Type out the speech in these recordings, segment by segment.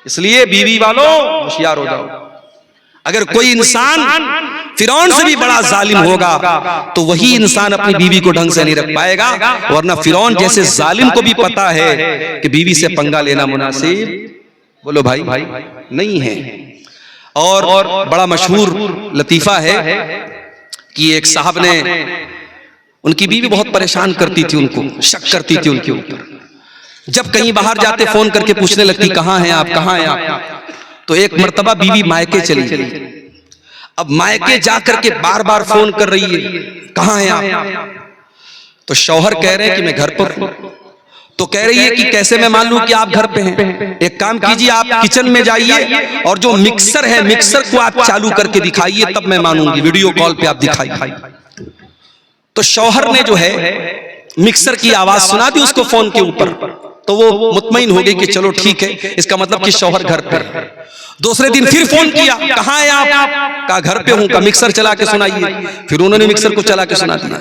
इसलिए बीवी वालों होशियार हो जाओ। अगर कोई इंसान फिरौन से भी बड़ा जालिम होगा तो वही इंसान अपनी बीवी को ढंग से नहीं रख पाएगा, वरना फिरौन जैसे जालिम को भी पता है कि बीवी से पंगा लेना मुनासिब, बोलो भाई नहीं है। और बड़ा मशहूर लतीफा है कि एक साहब ने, उनकी बीवी बहुत परेशान करती थी, उनको शक करती थी उनके ऊपर। जब कहीं बाहर जाते फोन करके पूछने लगती कहां हैं आप, कहां हैं आप। तो एक मर्तबा बीवी मायके चली गई। अब मायके जाकर के बार बार फोन कर रही है कहां हैं आप। तो शौहर कह रहे हैं कि मैं घर पर हूं। तो कह रही है कि कैसे मैं मान लूं कि आप घर पे हैं। एक काम कीजिए, आप किचन में जाइए और जो मिक्सर है मिक्सर को आप चालू करके दिखाइए, तब मैं मानूंगी, वीडियो कॉल पे आप दिखाइए। तो शौहर ने जो है मिक्सर की आवाज सुना दी उसको फोन के ऊपर, तो वो मुतमईन हो गई कि चलो ठीक है, इसका मतलब कि शौहर घर पर है। दूसरे दिन फिर फोन किया, कहां है आप, कहा घर पे हूं, का मिक्सर चला के सुनाइए। फिर उन्होंने मिक्सर को चला के सुना दिया।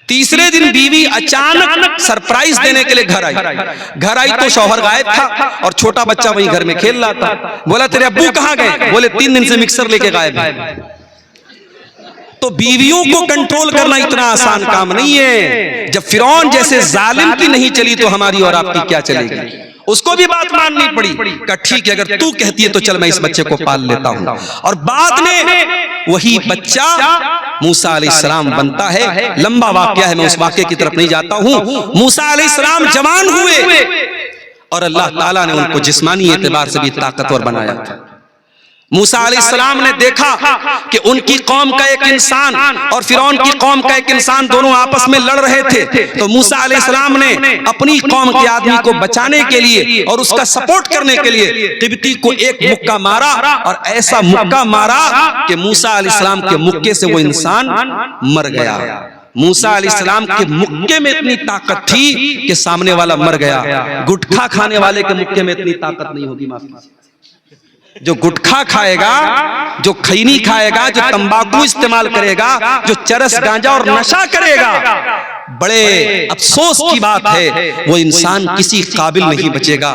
तीसरे दिन बीवी अचानक सरप्राइज देने के लिए घर आई तो शौहर गायब था और छोटा बच्चा वहीं घर में खेल रहा था। बोला तेरे अब्बू कहां गए, बोले 3 दिन से मिक्सर लेके गायब है। तो बीवियों को कंट्रोल करना इतना आसान काम नहीं है। जब फिरौन जैसे जालिम की नहीं चली तो हमारी और आपकी क्या चलेगी। उसको भी बात माननी पड़ी, कहा ठीक है अगर तू कहती है तो चल मैं इस बच्चे को पाल लेता हूं। और बाद में वही बच्चा मूसा अलैहिस्सलाम बनता है। लंबा वाकया है, मैं उस वाकये की तरफ नहीं जाता हूं। मूसा अलैहिस्सलाम जवान हुए और अल्लाह ताला ने उनको जिस्मानी एतबार से भी ताकतवर बनाया था। मूसा अलैहिस्सलाम ने देखा कि उनकी कौम का एक इंसान और फिरौन की कौम का एक इंसान दोनों आपस में लड़ रहे थे। तो मूसा अलैहिस्सलाम ने अपनी कौम के आदमी को बचाने के लिए और उसका सपोर्ट करने के लिए तिब्ती को एक मुक्का मारा, और ऐसा मुक्का मारा कि मूसा अलैहिस्सलाम के मुक्के से वो इंसान मर गया। मूसा अलैहिस्सलाम के मुक्के में इतनी ताकत थी कि सामने वाला मर गया। गुटखा खाने वाले के मुक्के में इतनी ताकत नहीं होगी। माफी, जो गुटखा खाएगा, जो खैनी खाएगा, जो तंबाकू इस्तेमाल करेगा, जो चरस गांजा और नशा करेगा, बड़े अफसोस की बात है वो इंसान किसी काबिल नहीं बचेगा।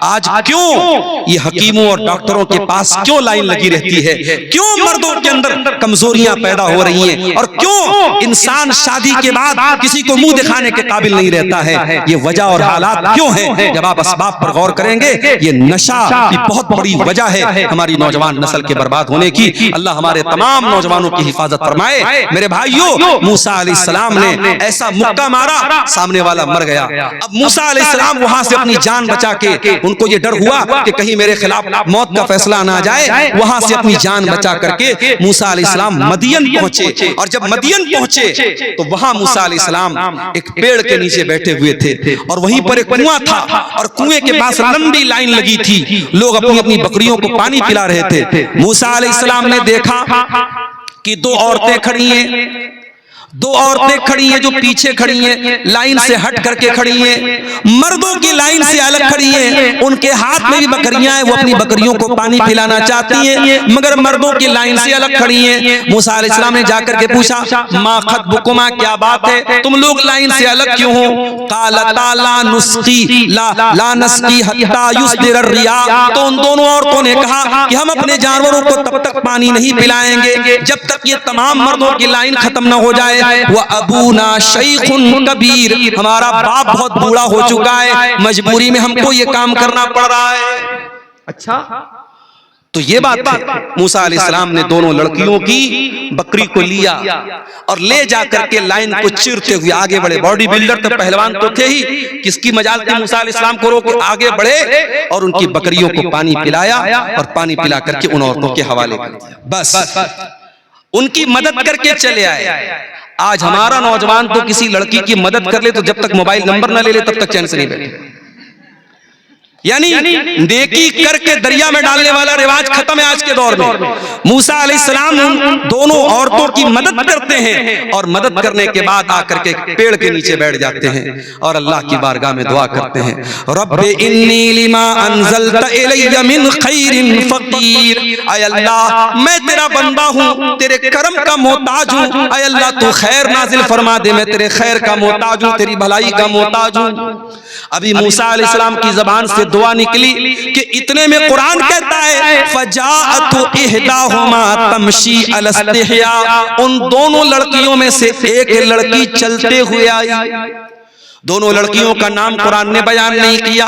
आज क्यों ये हकीमों और डॉक्टरों के पास क्यों लाइन लगी रहती है, क्यों मर्दों के अंदर कमजोरियां पैदा हो रही हैं, और क्यों इंसान शादी के बाद किसी को मुंह दिखाने के काबिल नहीं रहता है। ये वजह और हालात क्यों हैं, जब आप असबाब पर गौर करेंगे ये नशा की बहुत बड़ी वजह है हमारी नौजवान नस्ल के बर्बाद होने की। अल्लाह हमारे तमाम नौजवानों की हिफाजत फरमाए। मेरे भाइयों, मूसा अलैहिस्सलाम ने ऐसा मुक्का मारा, सामने वाला मर गया। अब मूसा अलैहिस्सलाम वहां से अपनी जान बचा के, उनको ये डर हुआ कि कहीं मेरे खिलाफ मौत का फैसला ना आ जाए, वहां से अपनी जान बचा करके मूसा अलैहिस्सलाम मदियन पहुंचे। और जब मदियन पहुंचे तो वहां मूसा अलैहिस्सलाम एक पेड़ के नीचे बैठे हुए थे और वहीं पर एक कुआं था और कुएं के पास लंबी लाइन लगी थी, लोग अपनी अपनी बकरियों को पानी पिला रहे थे। मूसा अलैहिस्सलाम ने देखा कि 2 औरतें खड़ी हैं, 2 औरतें खड़ी हैं जो पीछे खड़ी हैं, लाइन से हट करके खड़ी हैं, मर्दों की लाइन से अलग खड़ी हैं। उनके हाथ में भी बकरियां हैं, वो अपनी बकरियों को पानी पिलाना चाहती हैं, मगर मर्दों की लाइन से अलग खड़ी हैं। मूसा अलैहिस्सलाम ने जाकर के पूछा, मा खतबुकुमा, क्या बात है, तुम लोग लाइन से अलग क्यों हो। कालता ला नुस्की ला नस्की हत्ता युस्दिर रिया। तो उन दोनों औरतों ने कहा कि हम अपने जानवरों को तब तक पानी नहीं पिलाएंगे जब तक ये तमाम मर्दों की लाइन खत्म न हो जाए। वह अबूना शैखुन कबीर, हमारा बाप बहुत बूढ़ा हो चुका है, मजबूरी में हमको ये काम करना पड़ रहा है। अच्छा, तो ये बात है। मूसा अलैहिस्सलाम ने दोनों लड़कियों की बकरी को लिया और ले जाकर के लाइन को चीरते हुए आगे बढ़े। बॉडी बिल्डर तो पहलवान तो थे ही, किसकी मजाल थी मूसा अलैहिस्सलाम को रोके आगे बढ़े और उनकी बकरियों को पानी पिलाया और पानी पिला करके उन औरतों के हवाले कर दिया। बस उनकी मदद करके चले आए। आज हमारा नौजवान तो किसी लड़की की मदद कर ले तो जब तक मोबाइल नंबर ना ले ले तब तक चैन से नहीं बैठे। यानी नेकी करके दरिया में डालने वाला रिवाज खत्म है आज के दौर में। मूसा अलैहिस्सलाम उन दोनों औरतों की मदद करते हैं और मदद करने के बाद आकर के पेड़ के नीचे बैठ जाते हैं और अल्लाह की बारगाह में दुआ करते हैं, रब्बि इन्नी लिमा अंज़लता इलैया मिन खैरिन फकीर। आय अल्लाह, मैं तेरा बंदा हूँ, तेरे करम का मोहताज हूँ। आय अल्लाह, तू खैर नाजिल फरमा दे, मैं तेरे खैर का मोहताज हूँ, तेरी भलाई का मोहताज हूँ। अभी मूसा अलैहिस्सलाम की जबान से दुआ निकली कि इतने में कुरान कहता है फजाअतु इहदाहुमा तमशी अला इस्तिहया, उन दोनों लड़कियों में से एक लड़की चलते हुए आई। दोनों लड़कियों का नाम कुरान ने बयान नहीं किया।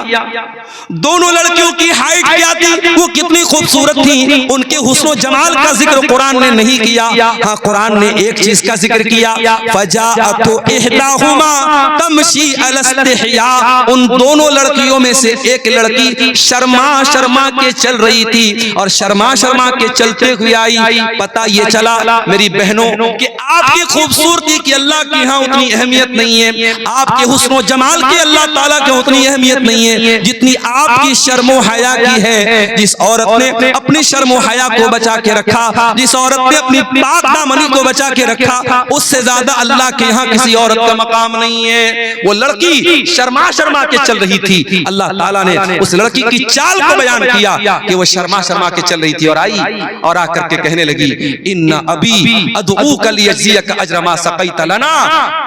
दोनों लड़कियों की हाइट क्या थी, वो कितनी खूबसूरत थी, उनके हुस्न जमाल का जिक्र कुरान ने नहीं किया। हाँ, कुरान ने एक चीज का जिक्र किया, फजाअतु इहदाहुमा तमशी अला इस्तिहया, उन दोनों लड़कियों में से एक लड़की शर्मा शर्मा के चल रही थी और शर्मा शर्मा के चलते हुए आई। पता ये चला मेरी बहनों कि आपकी खूबसूरती की अल्लाह के यहाँ उतनी अहमियत नहीं है, आपके हुस्न जमाल की अल्लाह ताला के उतनी अहमियत नहीं है जितनी आपकी शर्मो हया की है। जिस औरत ने अपनी शर्मो हया को बचा के रखा, जिस औरत ने अपनी पाक दामनी को बचा के रखा, उससे ज्यादा अल्लाह के यहाँ किसी औरत का मकाम नहीं है। वो लड़की शर्मा शर्मा के चल रही थी। अल्लाह ताला ने उस लड़की की चाल को बयान किया कि वो शर्मा शर्मा के चल रही थी और आई और आकर के कहने लगी इन्ना अबी अदऊका लियजज़ियका अज्र मा सक़ैत लना,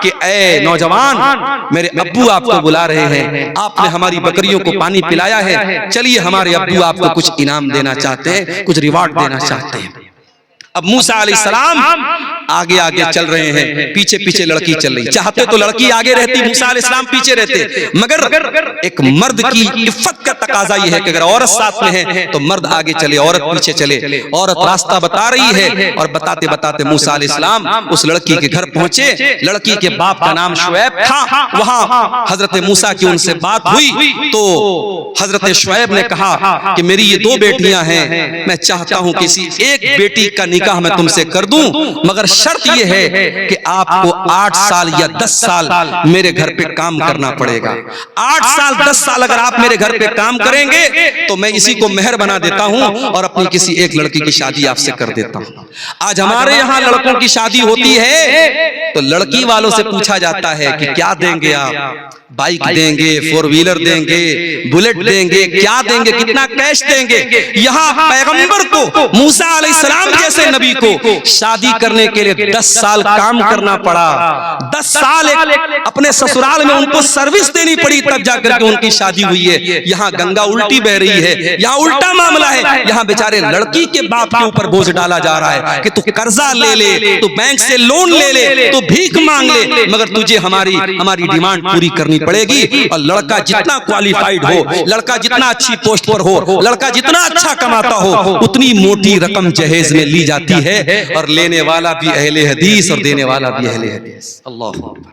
कि ऐ नौजवान मेरे अब्बू आपको बुला रहे हैं, आपने हमारी बकरियों को पानी पिलाया है, चलिए हमारे अब्बू आपको कुछ इनाम देना चाहते हैं, कुछ रिवार्ड देना चाहते हैं। अब मूसा अलैहिस्सलाम आगे आगे चल रहे हैं, पीछे पीछे लड़की चल रही। चाहते तो लड़की आगे रहती, मूसा अलैहिस्सलाम पीछे रहते, मगर एक मर्द की इफ्फत का तकाजा ये है कि अगर औरत साथ में है तो मर्द आगे चले, औरत पीछे चले। औरत रास्ता बता रही है और बताते बताते मूसा अलैहिस्सलाम उस लड़की के घर पहुंचे। लड़की के बाप का नाम शुएब था। वहां हजरत मूसा की उनसे बात हुई तो हजरत शुएब ने कहा कि मेरी ये दो बेटियां हैं, मैं चाहता हूं किसी एक बेटी का निकाह मैं तुमसे कर दूं, मगर शर्त यह है कि आपको 8 साल या 10 साल मेरे घर पे काम करना पड़ेगा। 8 साल 10 साल अगर आप मेरे घर पे काम करेंगे तो मैं इसी को मेहर बना देता हूं और अपनी किसी एक लड़की की शादी आपसे कर देता हूं। आज हमारे यहाँ लड़कों की शादी होती है तो लड़की वालों से पूछा जाता है कि क्या देंगे आप, बाइक देंगे, 4 व्हीलर देंगे, बुलेट देंगे, क्या देंगे, कितना कैश देंगे। यहाँ पैगंबर को, मूसा अलैहिस्सलाम जैसे नबी को शादी करने के लिए 10 साल काम करना पड़ा। 10 साल अपने ससुराल में उनको सर्विस देनी पड़ी, तब जाकर के उनकी शादी हुई है। यहाँ गंगा उल्टी बह रही है, यहाँ उल्टा मामला है। यहाँ बेचारे लड़की के बाप के ऊपर बोझ डाला जा रहा है कि तू कर्जा ले ले, तू बैंक से लोन ले ले, तू भीख मांग ले, मगर तुझे हमारी डिमांड पूरी करनी पड़ेगी। और लड़का जितना क्वालिफाइड हो, लड़का जितना अच्छी पोस्ट पर हो, लड़का जितना अच्छा कमाता हो, उतनी मोटी रकम जहेज में ली जाती है। और लेने वाला भी अहले हदीस और देने वाला भी अहले हदीस। अल्लाह अकबर।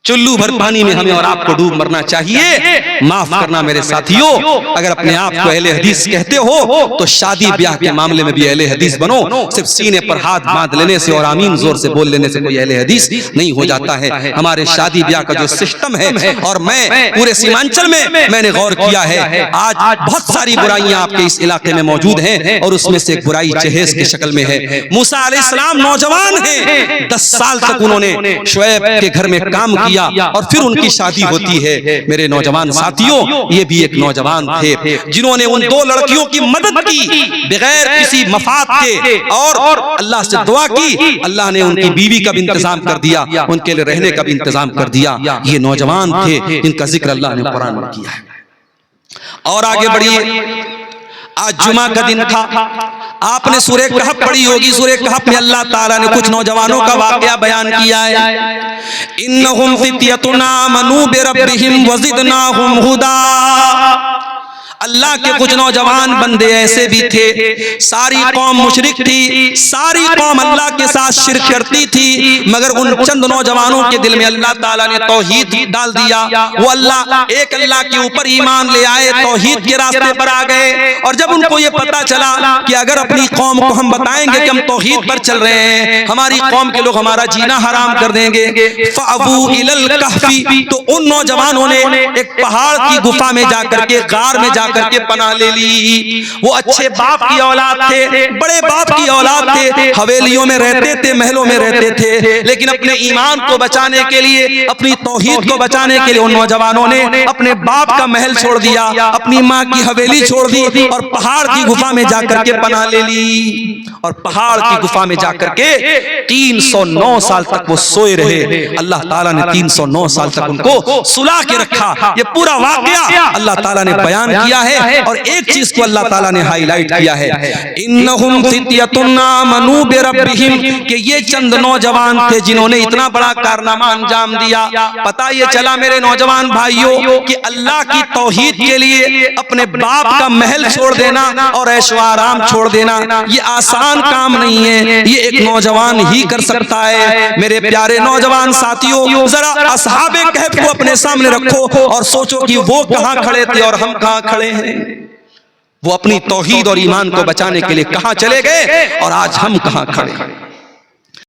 चुल्लू भर पानी में हमें और आपको डूब मरना चाहिए। माफ करना मेरे साथियों, अगर अपने आप को अहले हदीस कहते हो तो शादी ब्याह के मामले में भी अहले हदीस बनो। सिर्फ सीने पर हाथ बांध लेने से और आमीन जोर से बोल लेने से कोई अहले हदीस नहीं हो जाता है। हमारे शादी ब्याह का जो सिस्टम है, और मैं पूरे सीमांचल में मैंने गौर किया है, आज बहुत सारी बुराइयां आपके इस इलाके में मौजूद हैं और उसमें से एक बुराई जहेज की शक्ल में है। मूसा अलैहिस्सलाम नौजवान हैं, 10 साल तक उन्होंने शुएब के घर में काम किया और फिर उनकी शादी होती है। मेरे नौजवान साथियों, ये भी एक नौजवान थे जिन्होंने उन 2 लड़कियों की मदद की बगैर किसी मफाद के, और अल्लाह से दुआ की। अल्लाह ने उनकी बीवी का भी इंतजाम कर दिया, उनके लिए रहने का भी इंतजाम कर दिया। ये नौजवान थे जिनका जिक्र अल्लाह ने कुरान में किया है। और आगे बढ़िए, आज जुमा का दिन था, आपने सूरह कहफ पढ़ी होगी। सूरह कहफ में अल्लाह ताला ने कुछ नौजवानों का वाकया बयान किया है। इन्नहुम फित्यतुन आमनू बिरब्बिहिम वज़िदनाहुम हुदा। अल्लाह के कुछ नौजवान बंदे ऐसे भी थे, सारी कौम मुशरिक थी, सारी कौम अल्लाह के साथ शिर्क करती थी, मगर उन चंद नौजवानों के दिल में अल्लाह ताला ने तौहीद डाल दिया। वो एक अल्लाह के ऊपर ईमान ले आए, तौहीद के रास्ते पर आ गए। और जब उनको ये पता चला कि अगर अपनी कौम को हम बताएंगे कि हम तौहीद पर चल रहे हैं, हमारी कौम के लोग हमारा जीना हराम कर देंगे, फ़अबू इलल कहफ़ी, तो उन नौजवानों ने एक पहाड़ की गुफा में जाकर के, गार में जाकर करके पनाह ले ली। वो अच्छे बाप की औलाद थे, बड़े बाप की औलाद थे, हवेलियों में रहते थे, महलों में रहते थे, लेकिन अपने ईमान को बचाने के लिए, अपनी तौहीद को बचाने के लिए उन नौजवानों ने अपने बाप का महल छोड़ दिया, अपनी माँ की हवेली छोड़ दी और पहाड़ की गुफा में जाकर के पनाह ले ली। और पहाड़ की गुफा में जाकर के 309 साल तक वो सोए रहे। अल्लाह ताला ने 309 साल तक उनको सुला के रखा। ये पूरा वाकया अल्लाह ताला ने बयान किया है। और एक चीज को अल्लाह ताला ने हाईलाइट किया है, इन्नहुम फित्यतुन आमनू बिरब्बिहिम, कि ये चंद नौजवान थे जिन्होंने इतना बड़ा कारनामा अंजाम दिया। पता ये चला मेरे नौजवान भाइयों कि अल्लाह की तौहीद के लिए अपने बाप का महल छोड़ देना और ऐशो आराम छोड़ देना ये आसान काम नहीं है, ये एक नौजवान ही कर सकता है। मेरे प्यारे नौजवान साथियों, जरा असहाबे कहफ को अपने सामने रखो और सोचो कि वो कहां खड़े थे और हम कहां खड़े हैं। वो अपनी तौहीद और ईमान को बचाने के लिए कहां चले गए और आज हम कहां खड़े हैं।